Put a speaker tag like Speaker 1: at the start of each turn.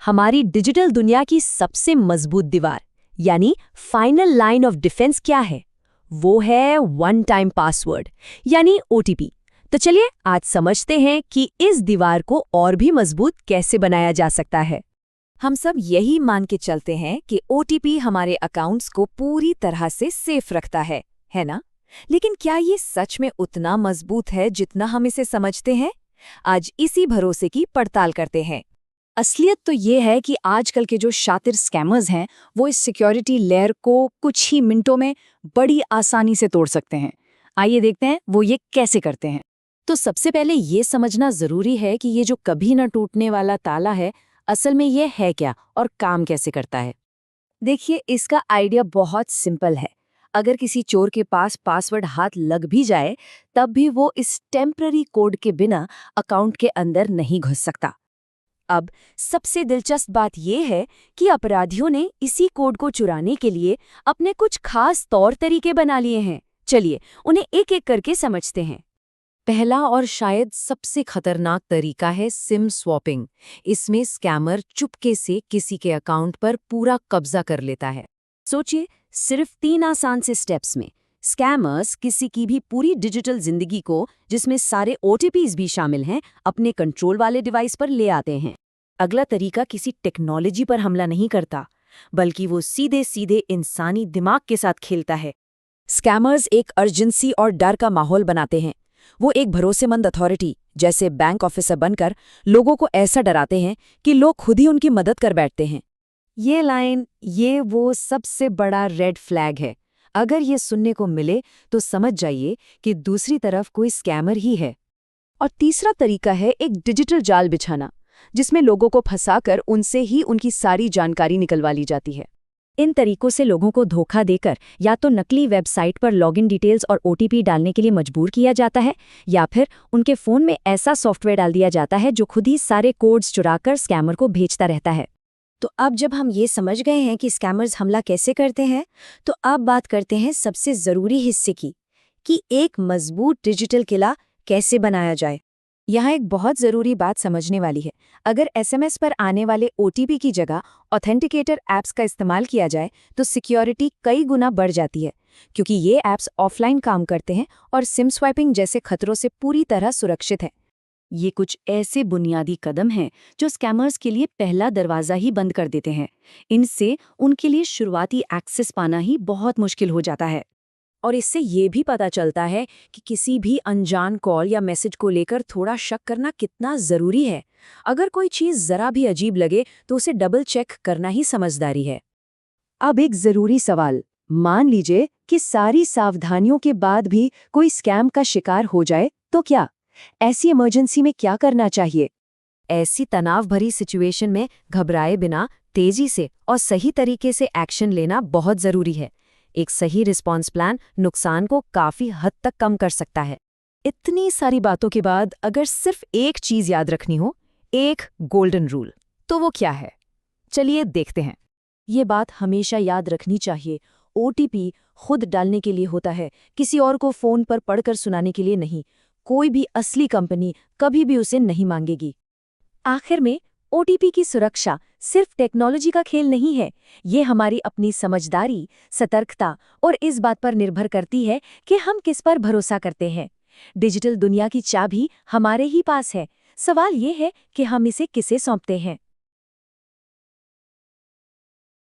Speaker 1: हमारी डिजिटल दुनिया की सबसे मजबूत दीवार यानी फाइनल लाइन ऑफ डिफेंस क्या है? वो है वन टाइम पासवर्ड यानी ओटीपी। तो चलिए आज समझते हैं कि इस दीवार को और भी मजबूत कैसे बनाया जा सकता है।
Speaker 2: हम सब यही मान के चलते हैं कि ओटीपी हमारे अकाउंट्स को पूरी तरह से सेफ रखता है ना? लेकिन क्या ये सच में उतना मजबूत है जितना हम इसे समझते हैं? आज इसी भरोसे की पड़ताल करते हैं।
Speaker 3: असलियत तो ये है कि आजकल के जो शातिर स्कैमर्स हैं वो इस सिक्योरिटी लेयर को कुछ ही मिनटों में बड़ी आसानी से तोड़ सकते हैं। आइए देखते हैं वो ये कैसे करते हैं।
Speaker 2: तो सबसे पहले ये समझना जरूरी है कि ये जो कभी न टूटने वाला ताला है, असल में ये है क्या और काम कैसे करता है।
Speaker 3: देखिए, इसका आइडिया बहुत सिंपल है। अगर किसी चोर के पास पासवर्ड हाथ लग भी जाए तब भी वो इस टेम्पररी कोड के बिना अकाउंट के अंदर नहीं घुस सकता।
Speaker 2: अब सबसे दिलचस्प बात यह है कि अपराधियों ने इसी कोड को चुराने के लिए अपने कुछ खास तौर तरीके बना लिए हैं। चलिए उन्हें एक एक करके समझते हैं। पहला और शायद सबसे खतरनाक तरीका है सिम स्वैपिंग। इसमें स्कैमर चुपके से किसी के अकाउंट पर पूरा कब्जा कर लेता है। सोचिए, सिर्फ 3 आसान से स्टेप्स में स्कैमर्स किसी की भी पूरी डिजिटल जिंदगी को, जिसमें सारे ओटीपीज भी शामिल हैं, अपने कंट्रोल वाले डिवाइस पर ले आते हैं। अगला तरीका किसी टेक्नोलॉजी पर हमला नहीं करता, बल्कि वो सीधे सीधे इंसानी दिमाग के साथ खेलता है। स्कैमर्स एक अर्जेंसी और डर का माहौल बनाते हैं। वो एक भरोसेमंद अथॉरिटी जैसे बैंक ऑफिसर बनकर लोगों को ऐसा डराते हैं कि लोग खुद ही उनकी मदद कर बैठते हैं। ये लाइन, ये वो सबसे बड़ा रेड फ्लैग है। अगर ये सुनने को मिले तो समझ जाइए कि दूसरी तरफ कोई स्कैमर ही है।
Speaker 1: और तीसरा तरीका है एक डिजिटल जाल बिछाना, जिसमें लोगों को फंसाकर उनसे ही उनकी सारी जानकारी निकलवा ली जाती है।
Speaker 3: इन तरीकों से लोगों को धोखा देकर या तो नकली वेबसाइट पर लॉगिन डिटेल्स और ओटीपी डालने के लिए मजबूर किया जाता है, या फिर उनके फ़ोन में ऐसा सॉफ्टवेयर डाल दिया जाता है जो खुद ही सारे कोड्स चुराकर स्कैमर को भेजता रहता है। तो अब जब हम ये समझ गए हैं कि स्कैमर्स हमला कैसे करते हैं, तो अब बात करते हैं सबसे ज़रूरी हिस्से की, कि एक मजबूत डिजिटल किला कैसे बनाया जाए। यहाँ एक बहुत ज़रूरी बात समझने वाली है। अगर एसएमएस पर आने वाले ओटीपी की जगह ऑथेंटिकेटर ऐप्स का इस्तेमाल किया जाए तो सिक्योरिटी कई गुना बढ़ जाती है, क्योंकि ये ऐप्स ऑफलाइन काम करते हैं और सिम स्वाइपिंग जैसे खतरों से पूरी तरह सुरक्षित हैं। ये कुछ ऐसे बुनियादी कदम हैं जो स्कैमर्स के लिए पहला दरवाज़ा ही बंद कर देते हैं। इनसे उनके लिए शुरुआती एक्सेस पाना ही बहुत मुश्किल हो जाता है।
Speaker 2: और इससे ये भी पता चलता है कि किसी भी अनजान कॉल या मैसेज को लेकर थोड़ा शक करना कितना ज़रूरी है। अगर कोई चीज़ ज़रा भी अजीब लगे तो उसे डबल चेक करना ही समझदारी है।
Speaker 1: अब एक ज़रूरी सवाल, मान लीजिए कि सारी सावधानियों के बाद भी कोई स्कैम का शिकार हो जाए तो क्या? ऐसी इमरजेंसी में क्या करना चाहिए?
Speaker 2: ऐसी तनाव भरी सिचुएशन में घबराए बिना तेजी से और सही तरीके से एक्शन लेना बहुत ज़रूरी है। एक सही रिस्पॉन्स प्लान नुकसान को काफ़ी हद तक कम कर सकता है। इतनी सारी बातों के बाद अगर सिर्फ एक चीज़ याद रखनी हो, एक गोल्डन रूल, तो वो क्या है? चलिए देखते हैं।
Speaker 1: ये बात हमेशा याद रखनी चाहिए, ओटीपी खुद डालने के लिए होता है, किसी और को फ़ोन पर पढ़कर सुनाने के लिए नहीं। कोई भी असली कंपनी कभी भी उसे नहीं मांगेगी। आखिर में ओटीपी की सुरक्षा सिर्फ टेक्नोलॉजी का खेल नहीं है, ये हमारी अपनी समझदारी, सतर्कता और इस बात पर निर्भर करती है कि हम किस पर भरोसा करते हैं। डिजिटल दुनिया की चाबी हमारे ही पास है, सवाल ये है कि हम इसे किसे सौंपते हैं।